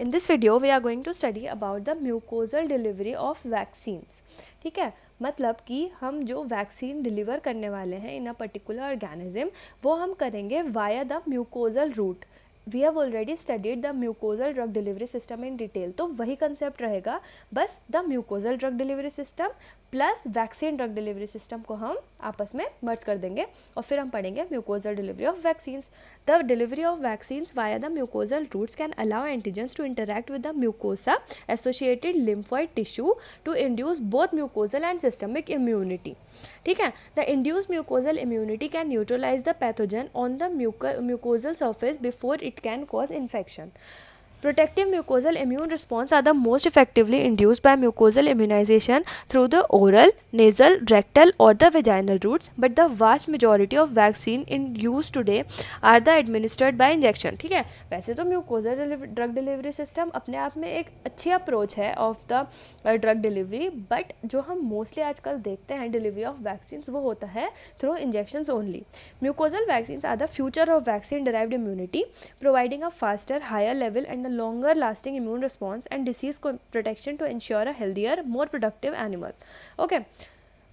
In this video we are going to study about the mucosal delivery of vaccines. ठीक है, मतलब कि हम जो वैक्सीन डिलीवर करने वाले हैं इन अ पर्टिकुलर ऑर्गेनिज्म वो हम करेंगे via the mucosal route. We have already studied the mucosal drug delivery system in detail, तो वही कंसेप्ट रहेगा, बस the mucosal drug delivery system plus vaccine drug delivery system को हम आपस में मर्ज कर देंगे और फिर हम पढ़ेंगे mucosal delivery of vaccines. The delivery of vaccines via the mucosal routes can allow antigens to interact with the mucosa associated lymphoid tissue to induce both mucosal and systemic immunity. ठीक है, the induce mucosal immunity can neutralise the pathogen on the mucosal surface before it can cause infection. Protective mucosal immune response are the most effectively induced by mucosal immunization through the oral, nasal, rectal or the vaginal routes, but the vast majority of vaccine in use today are the administered by injection. ठीक है, वैसे तो mucosal drug delivery system अपने आप में एक अच्छी approach है of the drug delivery, but जो हम मोस्टली आजकल देखते हैं डिलीवरी ऑफ वैक्सीन्स वो होता है through injections only. Mucosal vaccines are the future of vaccine derived immunity, providing a faster, higher level and longer lasting immune response and disease protection to ensure a healthier, more productive animal. Okay,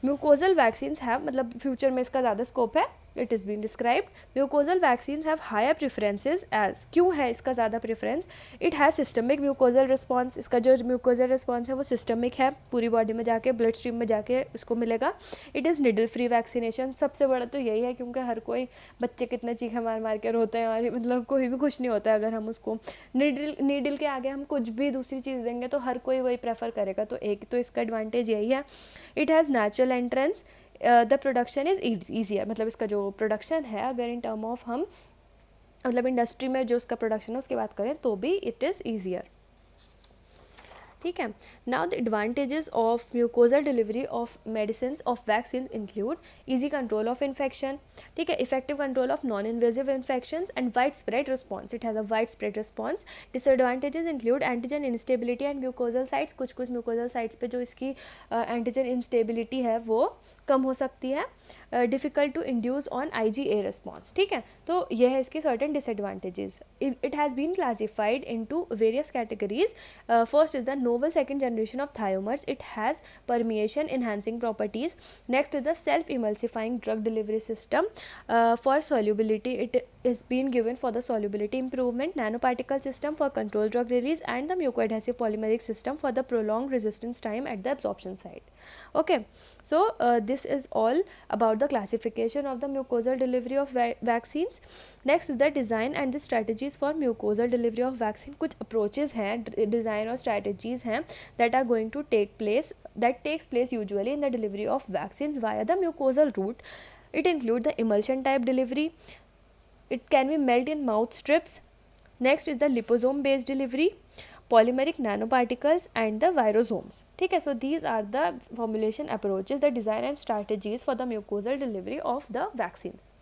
mucosal vaccines have, मतलब future में इसका ज़्यादा scope है. It is been described. Mucosal vaccines have higher preferences age. क्यों है इसका ज़्यादा preference? It has systemic mucosal response. इसका जो म्यूकोजल रिस्पॉन्स है वो सिस्टमिक है, पूरी बॉडी में जाके ब्लड स्ट्रीम में जाके उसको मिलेगा. It is needle free vaccination. सबसे बड़ा तो यही है, क्योंकि हर कोई बच्चे कितने चीखे मार मार के रोते हैं और मतलब कोई भी खुश नहीं होता है अगर हम उसको नीडल के आगे हम कुछ भी दूसरी चीज़ देंगे तो हर कोई वही प्रेफर करेगा. तो एक तो इसका एडवांटेज यही है. It has natural entrance. The production is easier. मतलब इसका जो प्रोडक्शन है, अगर इन टर्म ऑफ हम मतलब इंडस्ट्री में जो उसका प्रोडक्शन है उसकी बात करें तो भी इट इज़ ईजियर. ठीक है, now the advantages of mucosal delivery of medicine of vaccine include easy control of infection. ठीक है, effective control of non invasive infection and wide spread response. It has a wide spread response. Disadvantages include antigen instability and mucosal sites. कुछ mucosal sites पे जो इसकी antigen instability है वो कम हो सकती है. Difficult to induce on IgA response. ठीक है, तो यह है इसकी certain disadvantages. It has been classified into various categories. First is the novel second generation of thiomers. It has permeation enhancing properties. Next is the self emulsifying drug delivery system. For solubility, it is being given for the solubility improvement. Nanoparticle system for control drug release and the mucoadhesive polymeric system for the prolonged resistance time at the absorption site. Okay, so this is all about the classification of the mucosal delivery of vaccines. Next is the design and the strategies for mucosal delivery of vaccine. कुछ approaches हैं, design और strategies हैं that are going to takes place usually in the delivery of vaccines via the mucosal route. It includes the emulsion type delivery. It can be melt in mouth strips. Next is the liposome based delivery, polymeric nanoparticles and the virosomes. ठीक है, so these are the formulation approaches, the design and strategies for the mucosal delivery of the vaccines.